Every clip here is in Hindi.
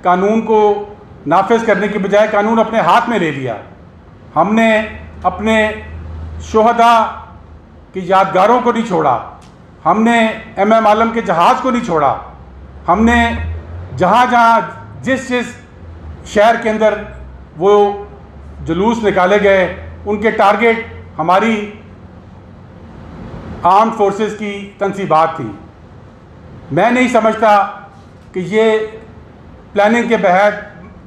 कानून को नाफिज करने की बजाय कानून अपने हाथ में ले लिया। हमने अपने शोहदा की यादगारों को नहीं छोड़ा, हमने एम आलम के जहाज़ को नहीं छोड़ा, हमने जहाँ जहाँ जिस शहर के अंदर वो जुलूस निकाले गए उनके टारगेट हमारी आर्म्ड फोर्सेस की तनसीबात थी। मैं नहीं समझता कि ये प्लानिंग के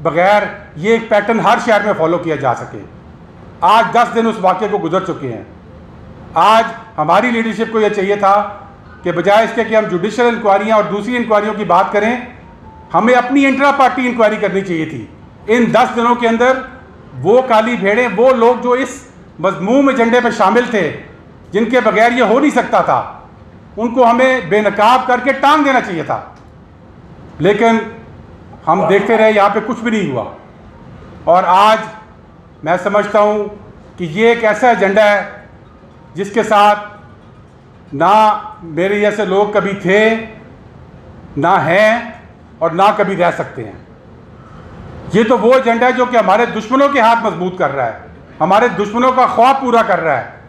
बगैर ये एक पैटर्न हर शहर में फॉलो किया जा सके। आज 10 दिन उस वाक़े को गुजर चुके हैं। आज हमारी लीडरशिप को यह चाहिए था कि बजाय इसके कि हम जुडिशल इंक्वायरियाँ और दूसरी इंक्वायरियों की बात करें, हमें अपनी इंट्रा पार्टी इंक्वायरी करनी चाहिए थी। इन 10 दिनों के अंदर वो काली भेड़ें, वो लोग जो इस मज़मूम एजेंडे पर शामिल थे, जिनके बगैर ये हो नहीं सकता था, उनको हमें बेनकाब करके टांग देना चाहिए था। लेकिन हम देखते रहे, यहाँ पे कुछ भी नहीं हुआ। और आज मैं समझता हूँ कि ये एक ऐसा एजेंडा है जिसके साथ ना मेरे जैसे लोग कभी थे, ना हैं और ना कभी रह सकते हैं। ये तो वो एजेंडा है जो कि हमारे दुश्मनों के हाथ मजबूत कर रहा है, हमारे दुश्मनों का ख्वाब पूरा कर रहा है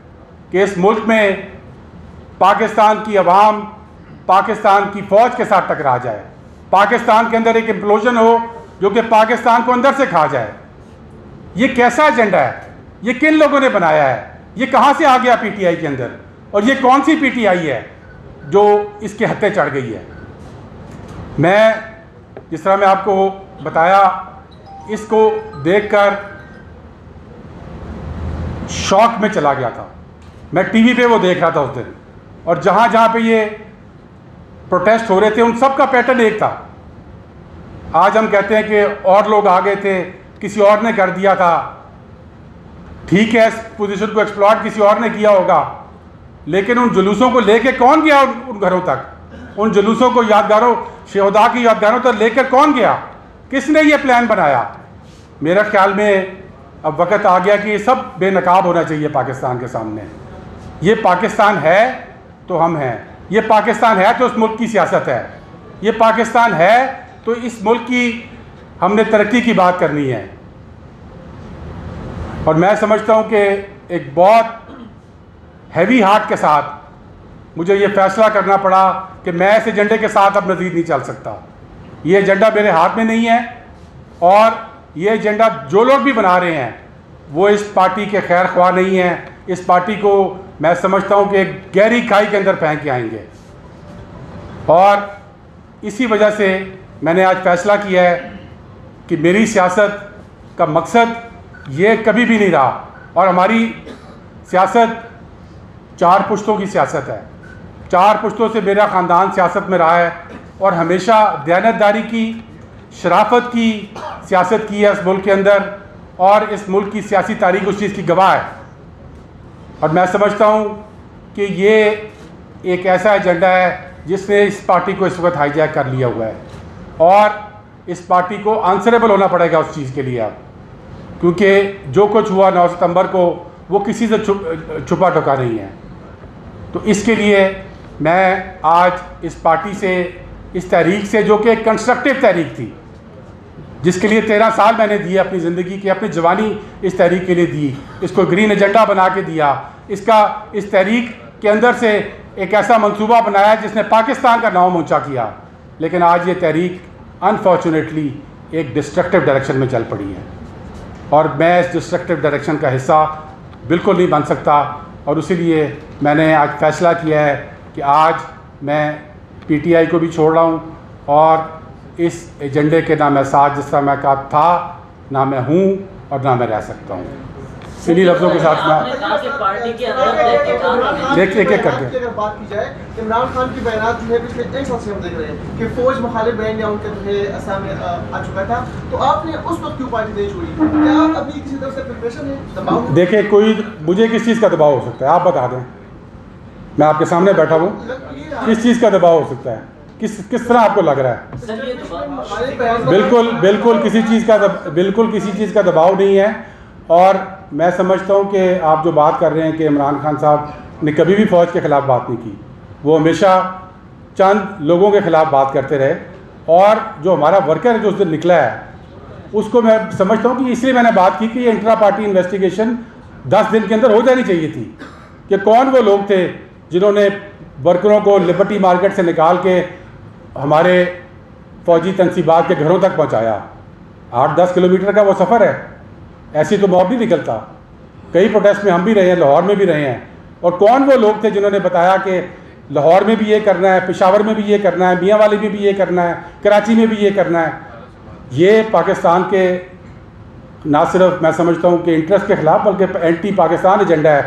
कि इस मुल्क में पाकिस्तान की अवाम पाकिस्तान की फ़ौज के साथ टकरा जाए, पाकिस्तान के अंदर एक इम्प्लोजन हो जो कि पाकिस्तान को अंदर से खा जाए। ये कैसा एजेंडा है? ये किन लोगों ने बनाया है? ये कहाँ से आ गया पीटीआई के अंदर? और ये कौन सी पीटीआई है जो इसके हत्थे चढ़ गई है? मैं जिस तरह मैं आपको बताया, इसको देखकर शॉक में चला गया था। मैं टीवी पे वो देख रहा था उस दिन, और जहाँ जहाँ पे ये प्रोटेस्ट हो रहे थे उन सब का पैटर्न एक था। आज हम कहते हैं कि और लोग आ गए थे, किसी और ने कर दिया था। ठीक है, इस पोजीशन को एक्सप्लॉइट किसी और ने किया होगा, लेकिन उन जुलूसों को लेके कौन गया उन घरों तक? उन जुलूसों को यादगारों, शहदा की यादगारों तक लेकर कौन गया? किसने ये प्लान बनाया? मेरा ख्याल में अब वक्त आ गया कि ये सब बेनकाब होना चाहिए पाकिस्तान के सामने। ये पाकिस्तान है तो हम हैं, ये पाकिस्तान है तो उस मुल्क की सियासत है, ये पाकिस्तान है तो इस मुल्क की हमने तरक्की की बात करनी है। और मैं समझता हूँ कि एक बहुत हैवी हार्ट के साथ मुझे ये फैसला करना पड़ा कि मैं इस एजेंडे के साथ अब मज़ीद नहीं चल सकता। ये एजेंडा मेरे हाथ में नहीं है, और ये एजेंडा जो लोग भी बना रहे हैं वो इस पार्टी के खैर ख्वाह नहीं हैं। इस पार्टी को मैं समझता हूँ कि एक गहरी खाई के अंदर फेंक के आएंगे, और इसी वजह से मैंने आज फैसला किया है कि मेरी सियासत का मकसद ये कभी भी नहीं रहा, और हमारी सियासत 4 पुश्तों की सियासत है। 4 पुश्तों से मेरा ख़ानदान सियासत में रहा है और हमेशा दयानतदारी की, शराफत की सियासत की है इस मुल्क के अंदर, और इस मुल्क की सियासी तारीख उस चीज़ की गवाह है। और मैं समझता हूँ कि ये एक ऐसा एजेंडा है जिसने इस पार्टी को इस वक्त हाईजैक कर लिया हुआ है, और इस पार्टी को आंसरेबल होना पड़ेगा उस चीज़ के लिए अब, क्योंकि जो कुछ हुआ 9 सितंबर को वो किसी से छुपा ढुका नहीं है। तो इसके लिए मैं आज इस पार्टी से, इस तहरीक से, जो कि एक कंस्ट्रक्टिव तहरीक थी, जिसके लिए 13 साल मैंने दिए अपनी ज़िंदगी की, अपनी जवानी इस तहरीक के लिए दी, इसको ग्रीन एजेंडा बना के दिया, इस तहरीक के अंदर से एक ऐसा मंसूबा बनाया जिसने पाकिस्तान का नाम ऊंचा किया। लेकिन आज ये तहरीक अनफॉर्चुनेटली एक डिस्ट्रक्टिव डायरेक्शन में चल पड़ी है, और मैं इस डिस्ट्रक्टिव डायरेक्शन का हिस्सा बिल्कुल नहीं बन सकता। और इसीलिए मैंने आज फैसला किया है कि आज मैं पीटीआई को भी छोड़ रहा हूँ, और इस एजेंडे के ना मैं साथ जिस तरह मैं कहा था, ना मैं हूँ और ना मैं रह सकता हूँ। इन्हीं लफ्ज़ों के साथ मैं एक एक करके अगर बात की जाए, इमरान खान की बयानात जो है पिछले 1 साल से हम देख रहे हैं कि फौज मुखालिफ बैन या उनके जो है सामने आ चुका था, तो आपने उस वक्त क्यों पार्टी नहीं छोड़ी? क्या आप अभी किसी तरफ से प्रिपरेशन है, दबाव? देखिए, कोई मुझे किस चीज़ का दबाव हो सकता है आप बता दें। मैं आपके सामने बैठा हूँ, किस चीज़ का दबाव हो सकता है? किस तरह आपको लग रहा है? बिल्कुल किसी चीज़ का दबाव नहीं है। और मैं समझता हूँ कि आप जो बात कर रहे हैं कि इमरान खान साहब ने कभी भी फ़ौज के ख़िलाफ़ बात नहीं की, वो हमेशा चंद लोगों के ख़िलाफ़ बात करते रहे, और जो हमारा वर्कर जो उस दिन निकला है उसको मैं समझता हूँ कि इसलिए मैंने बात की कि ये इंट्रा पार्टी इन्वेस्टिगेशन 10 दिन के अंदर हो जानी चाहिए थी कि कौन वो लोग थे जिन्होंने वर्करों को लिबर्टी मार्केट से निकाल के हमारे फौजी तनसीबात के घरों तक पहुँचाया। 8-10 किलोमीटर का वो सफ़र है, ऐसी तो मौत नहीं निकलता। कई प्रोटेस्ट में हम भी रहे हैं, लाहौर में भी रहे हैं। और कौन वो लोग थे जिन्होंने बताया कि लाहौर में भी ये करना है, पेशावर में भी ये करना है, मियाँ वाली में भी ये करना है, कराची में भी ये करना है। ये पाकिस्तान के ना सिर्फ मैं समझता हूँ कि इंटरेस्ट के ख़िलाफ़ बल्कि एंटी पाकिस्तान एजेंडा है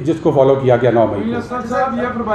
जिसको फॉलो किया गया 9 मई को।